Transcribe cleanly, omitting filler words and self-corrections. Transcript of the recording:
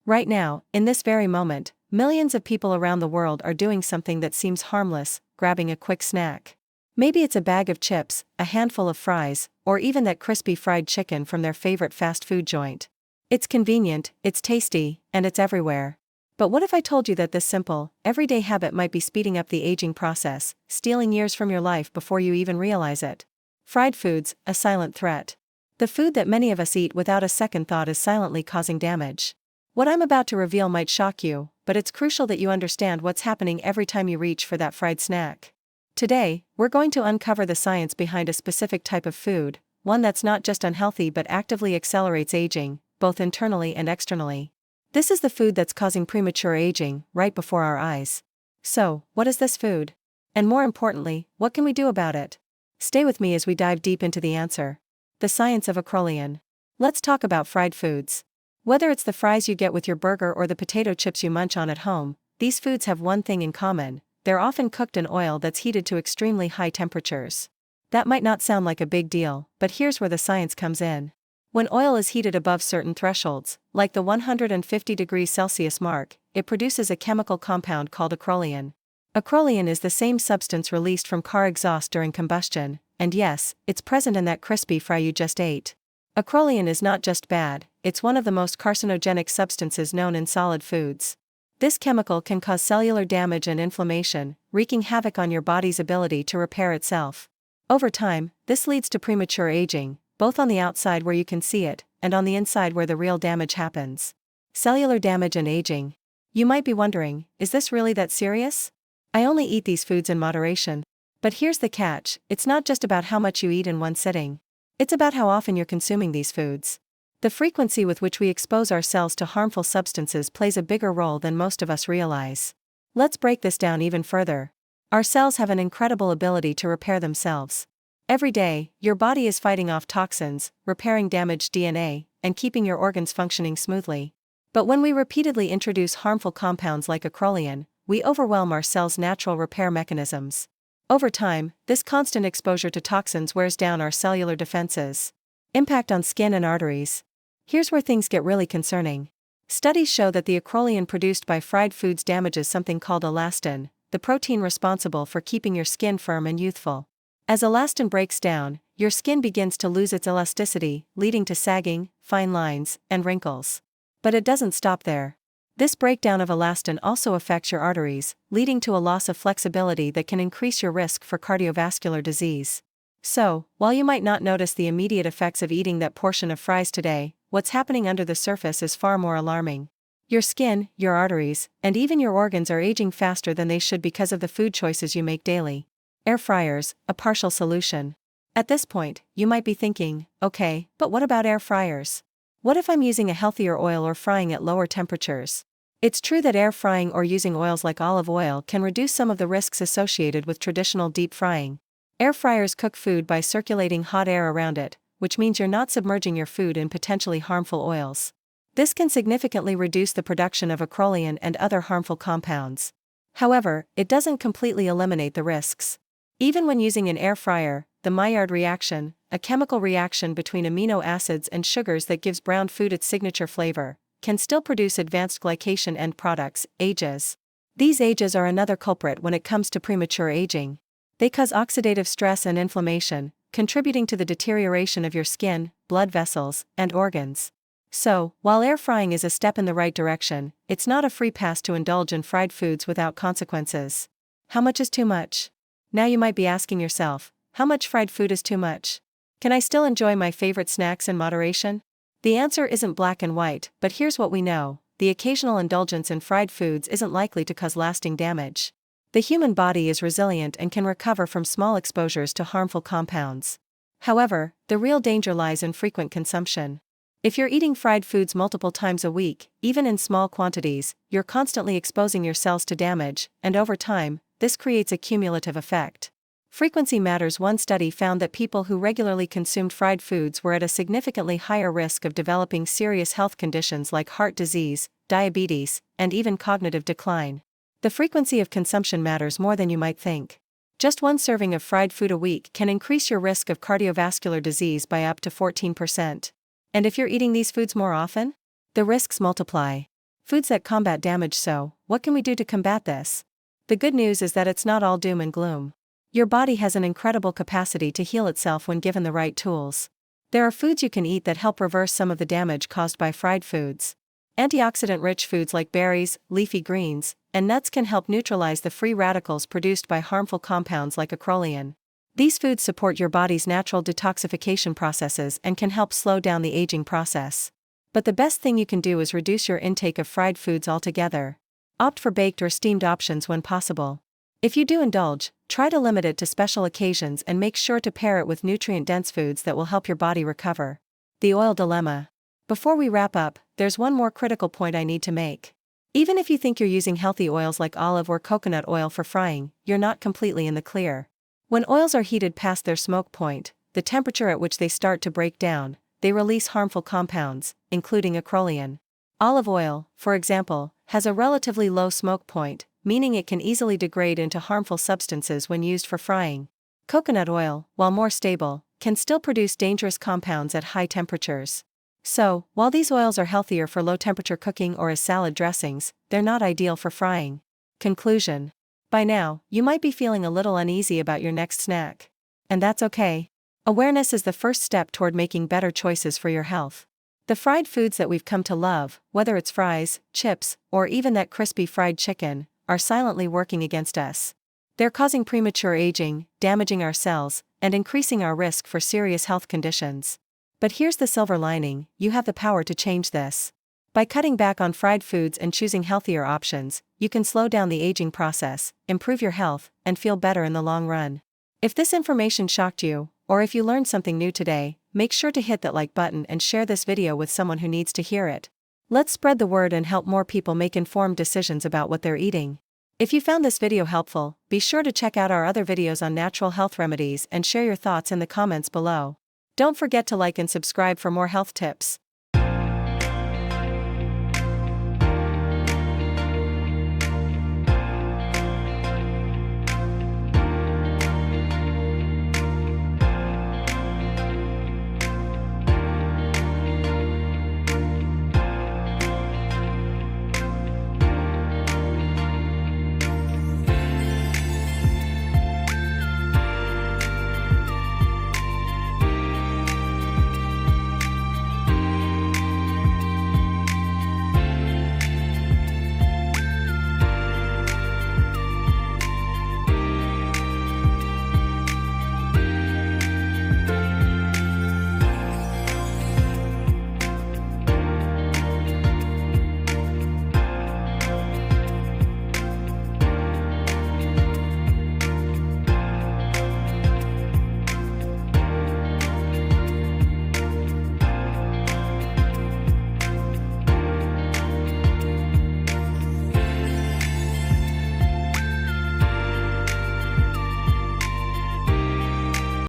Right now, in this very moment, millions of people around the world are doing something that seems harmless, grabbing a quick snack. Maybe it's a bag of chips, a handful of fries, or even that crispy fried chicken from their favorite fast food joint. It's convenient, it's tasty, and it's everywhere. But what if I told you that this simple, everyday habit might be speeding up the aging process, stealing years from your life before you even realize it? Fried foods, a silent threat. The food that many of us eat without a second thought is silently causing damage. What I'm about to reveal might shock you, but it's crucial that you understand what's happening every time you reach for that fried snack. Today, we're going to uncover the science behind a specific type of food, one that's not just unhealthy but actively accelerates aging, both internally and externally. This is the food that's causing premature aging, right before our eyes. So, what is this food? And more importantly, what can we do about it? Stay with me as we dive deep into the answer. The science of acrolein. Let's talk about fried foods. Whether it's the fries you get with your burger or the potato chips you munch on at home, these foods have one thing in common: they're often cooked in oil that's heated to extremely high temperatures. That might not sound like a big deal, but here's where the science comes in. When oil is heated above certain thresholds, like the 150 degrees Celsius mark, it produces a chemical compound called acrolein. Acrolein is the same substance released from car exhaust during combustion, and yes, it's present in that crispy fry you just ate. Acrolein is not just bad, it's one of the most carcinogenic substances known in solid foods. This chemical can cause cellular damage and inflammation, wreaking havoc on your body's ability to repair itself. Over time, this leads to premature aging, both on the outside where you can see it, and on the inside where the real damage happens. Cellular damage and aging. You might be wondering, is this really that serious? I only eat these foods in moderation. But here's the catch: it's not just about how much you eat in one sitting. It's about how often you're consuming these foods. The frequency with which we expose ourselves to harmful substances plays a bigger role than most of us realize. Let's break this down even further. Our cells have an incredible ability to repair themselves. Every day, your body is fighting off toxins, repairing damaged DNA, and keeping your organs functioning smoothly. But when we repeatedly introduce harmful compounds like acrolein, we overwhelm our cells' natural repair mechanisms. Over time, this constant exposure to toxins wears down our cellular defenses. Impact on skin and arteries. Here's where things get really concerning. Studies show that the acrolein produced by fried foods damages something called elastin, the protein responsible for keeping your skin firm and youthful. As elastin breaks down, your skin begins to lose its elasticity, leading to sagging, fine lines, and wrinkles. But it doesn't stop there. This breakdown of elastin also affects your arteries, leading to a loss of flexibility that can increase your risk for cardiovascular disease. So, while you might not notice the immediate effects of eating that portion of fries today, what's happening under the surface is far more alarming. Your skin, your arteries, and even your organs are aging faster than they should because of the food choices you make daily. Air fryers, a partial solution. At this point, you might be thinking, okay, but what about air fryers? What if I'm using a healthier oil or frying at lower temperatures? It's true that air frying or using oils like olive oil can reduce some of the risks associated with traditional deep frying. Air fryers cook food by circulating hot air around it, which means you're not submerging your food in potentially harmful oils. This can significantly reduce the production of acrolein and other harmful compounds. However, it doesn't completely eliminate the risks. Even when using an air fryer, the Maillard reaction, a chemical reaction between amino acids and sugars that gives brown food its signature flavor, can still produce advanced glycation end products, AGEs. These AGEs are another culprit when it comes to premature aging. They cause oxidative stress and inflammation, contributing to the deterioration of your skin, blood vessels, and organs. So, while air frying is a step in the right direction, it's not a free pass to indulge in fried foods without consequences. How much is too much? Now you might be asking yourself, how much fried food is too much? Can I still enjoy my favorite snacks in moderation? The answer isn't black and white, but here's what we know: the occasional indulgence in fried foods isn't likely to cause lasting damage. The human body is resilient and can recover from small exposures to harmful compounds. However, the real danger lies in frequent consumption. If you're eating fried foods multiple times a week, even in small quantities, you're constantly exposing your cells to damage, and over time, this creates a cumulative effect. Frequency matters. One study found that people who regularly consumed fried foods were at a significantly higher risk of developing serious health conditions like heart disease, diabetes, and even cognitive decline. The frequency of consumption matters more than you might think. Just one serving of fried food a week can increase your risk of cardiovascular disease by up to 14%. And if you're eating these foods more often, the risks multiply. foods that combat damage. So, what can we do to combat this? The good news is that it's not all doom and gloom. Your body has an incredible capacity to heal itself when given the right tools. There are foods you can eat that help reverse some of the damage caused by fried foods. Antioxidant-rich foods like berries, leafy greens, and nuts can help neutralize the free radicals produced by harmful compounds like acrolein. These foods support your body's natural detoxification processes and can help slow down the aging process. But the best thing you can do is reduce your intake of fried foods altogether. Opt for baked or steamed options when possible. If you do indulge, try to limit it to special occasions and make sure to pair it with nutrient-dense foods that will help your body recover. The oil dilemma. Before we wrap up, there's one more critical point I need to make. Even if you think you're using healthy oils like olive or coconut oil for frying, you're not completely in the clear. When oils are heated past their smoke point, the temperature at which they start to break down, they release harmful compounds, including acrolein. Olive oil, for example, has a relatively low smoke point, meaning it can easily degrade into harmful substances when used for frying. Coconut oil, while more stable, can still produce dangerous compounds at high temperatures. So, while these oils are healthier for low-temperature cooking or as salad dressings, they're not ideal for frying. Conclusion. By now, you might be feeling a little uneasy about your next snack. And that's okay. Awareness is the first step toward making better choices for your health. The fried foods that we've come to love, whether it's fries, chips, or even that crispy fried chicken, are silently working against us. They're causing premature aging, damaging our cells, and increasing our risk for serious health conditions. But here's the silver lining: you have the power to change this. By cutting back on fried foods and choosing healthier options, you can slow down the aging process, improve your health, and feel better in the long run. If this information shocked you, or if you learned something new today, make sure to hit that like button and share this video with someone who needs to hear it. Let's spread the word and help more people make informed decisions about what they're eating. If you found this video helpful, be sure to check out our other videos on natural health remedies and share your thoughts in the comments below. Don't forget to like and subscribe for more health tips.